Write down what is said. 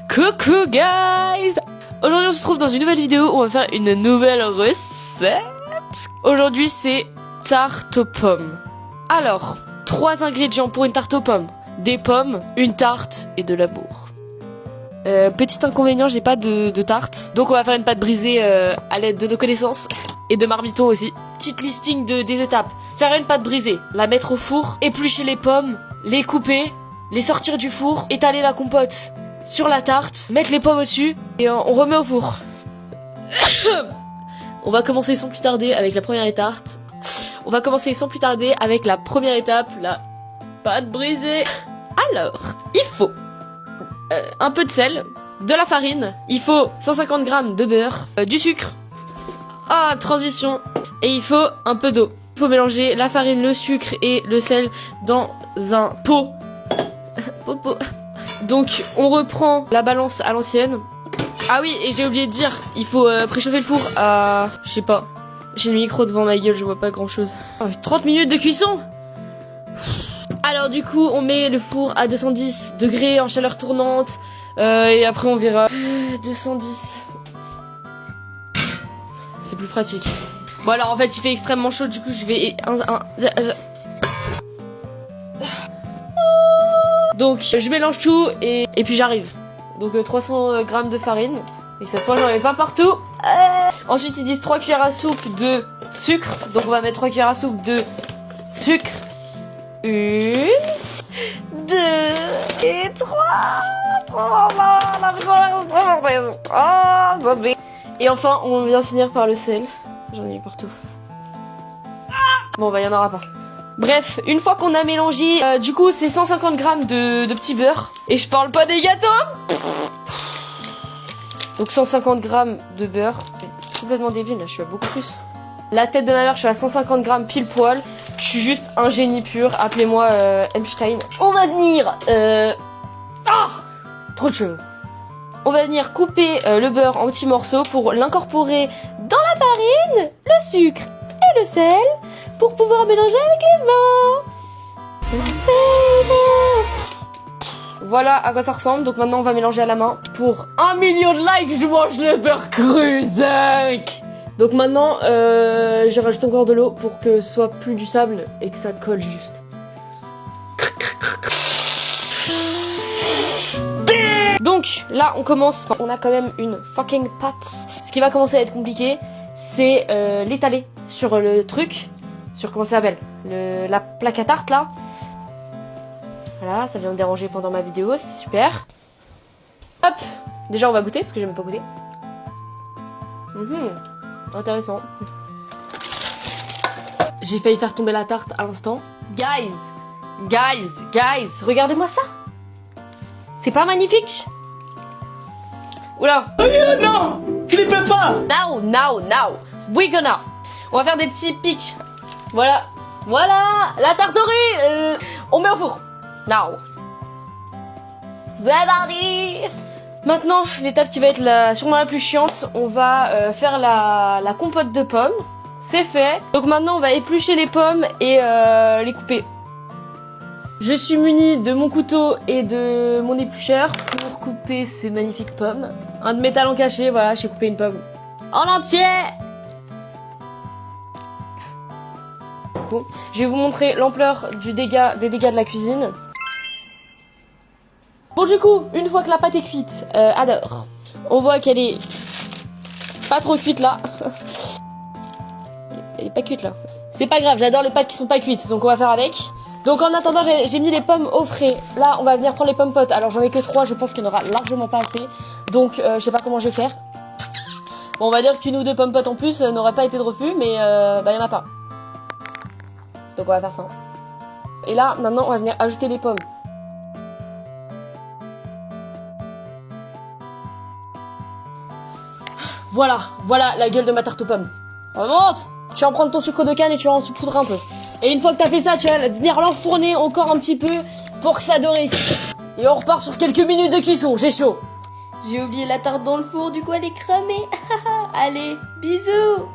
Coucou guys! Aujourd'hui on se retrouve dans une nouvelle vidéo où on va faire une nouvelle recette. Aujourd'hui c'est tarte aux pommes. Alors, 3 ingrédients pour une tarte aux pommes. Des pommes, une tarte et de l'amour. Petit inconvénient, j'ai pas de tarte. Donc on va faire une pâte brisée à l'aide de nos connaissances. Et de marmiton aussi. Petite listing des étapes. Faire une pâte brisée, la mettre au four, éplucher les pommes, les couper, les sortir du four, étaler la compote sur la tarte, mettre les pommes au-dessus et on remet au four. On va commencer sans plus tarder avec la première étape. La pâte brisée. Alors, il faut un peu de sel, de la farine, il faut 150 g de beurre, du sucre. Ah, transition. Et il faut un peu d'eau. Il faut mélanger la farine, le sucre et le sel dans un pot. Donc, on reprend la balance à l'ancienne. Ah oui, et j'ai oublié de dire, il faut préchauffer le four à... Je sais pas. J'ai le micro devant ma gueule, je vois pas grand chose. 30 minutes de cuisson. Alors du coup, on met le four à 210 degrés en chaleur tournante. Et après, on verra. 210. C'est plus pratique. Bon alors, en fait, il fait extrêmement chaud, du coup, je vais... Donc, je mélange tout et puis j'arrive. Donc, 300 g de farine. Et cette fois, j'en mets pas partout. Ensuite, ils disent 3 cuillères à soupe de sucre. Donc, on va mettre 3 cuillères à soupe de sucre. 1, 2 et 3. Et enfin, on vient finir par le sel. J'en ai mis partout. Bon, bah, il y en aura pas. Bref, une fois qu'on a mélangé, du coup, c'est 150 g de petit beurre. Et je parle pas des gâteaux. Donc 150 g de beurre. Je suis complètement débile, là, je suis à beaucoup plus. La tête de ma mère, je suis à 150 g pile poil. Je suis juste un génie pur. Appelez-moi Einstein. On va venir... trop de cheveux. On va venir couper le beurre en petits morceaux pour l'incorporer dans la farine, le sucre et le sel pour pouvoir mélanger avec les mains. Voilà à quoi ça ressemble. Donc maintenant on va mélanger à la main. Pour 1 million de likes, je mange le beurre cru, zinc. Donc maintenant, je rajoute encore de l'eau pour que ce soit plus du sable et que ça colle juste. Donc là, on commence. Enfin, on a quand même une fucking pâte. Ce qui va commencer à être compliqué, c'est l'étaler sur le truc. Sur comment ça s'appelle, la plaque à tarte là. Voilà, ça vient me déranger pendant ma vidéo, c'est super. Hop, déjà on va goûter parce que j'aime pas goûter. Intéressant. J'ai failli faire tomber la tarte à l'instant. Guys, regardez-moi ça. C'est pas magnifique? Oula. Non, clippez pas. Now. On va faire des petits pics. Voilà, la tarte dorée. On met au four. Now. Zadari. Maintenant, l'étape qui va être sûrement la plus chiante, on va faire la compote de pommes. C'est fait. Donc maintenant, on va éplucher les pommes et les couper. Je suis munie de mon couteau et de mon éplucheur pour couper ces magnifiques pommes. Un de mes talents cachés, voilà, j'ai coupé une pomme en entier. Je vais vous montrer l'ampleur des dégâts de la cuisine. Bon, du coup, une fois que la pâte est cuite, alors, on voit qu'elle est pas trop cuite là. Elle est pas cuite là. C'est pas grave, j'adore les pâtes qui sont pas cuites, donc on va faire avec. Donc en attendant, j'ai mis les pommes au frais. Là, on va venir prendre les pommes potes. Alors j'en ai que 3, je pense qu'il n'y en aura largement pas assez. Donc je sais pas comment je vais faire. Bon, on va dire qu'une ou 2 pommes potes en plus n'auraient pas été de refus, mais bah il y en a pas. Donc on va faire ça. Et là, maintenant, on va venir ajouter les pommes. Voilà la gueule de ma tarte aux pommes. Remonte. Tu vas prendre ton sucre de canne et tu vas en saupoudrer un peu. Et une fois que t'as fait ça, tu vas venir l'enfourner encore un petit peu pour que ça dorisse. Et on repart sur quelques minutes de cuisson, j'ai chaud. J'ai oublié la tarte dans le four, du coup elle est cramée. Allez, bisous.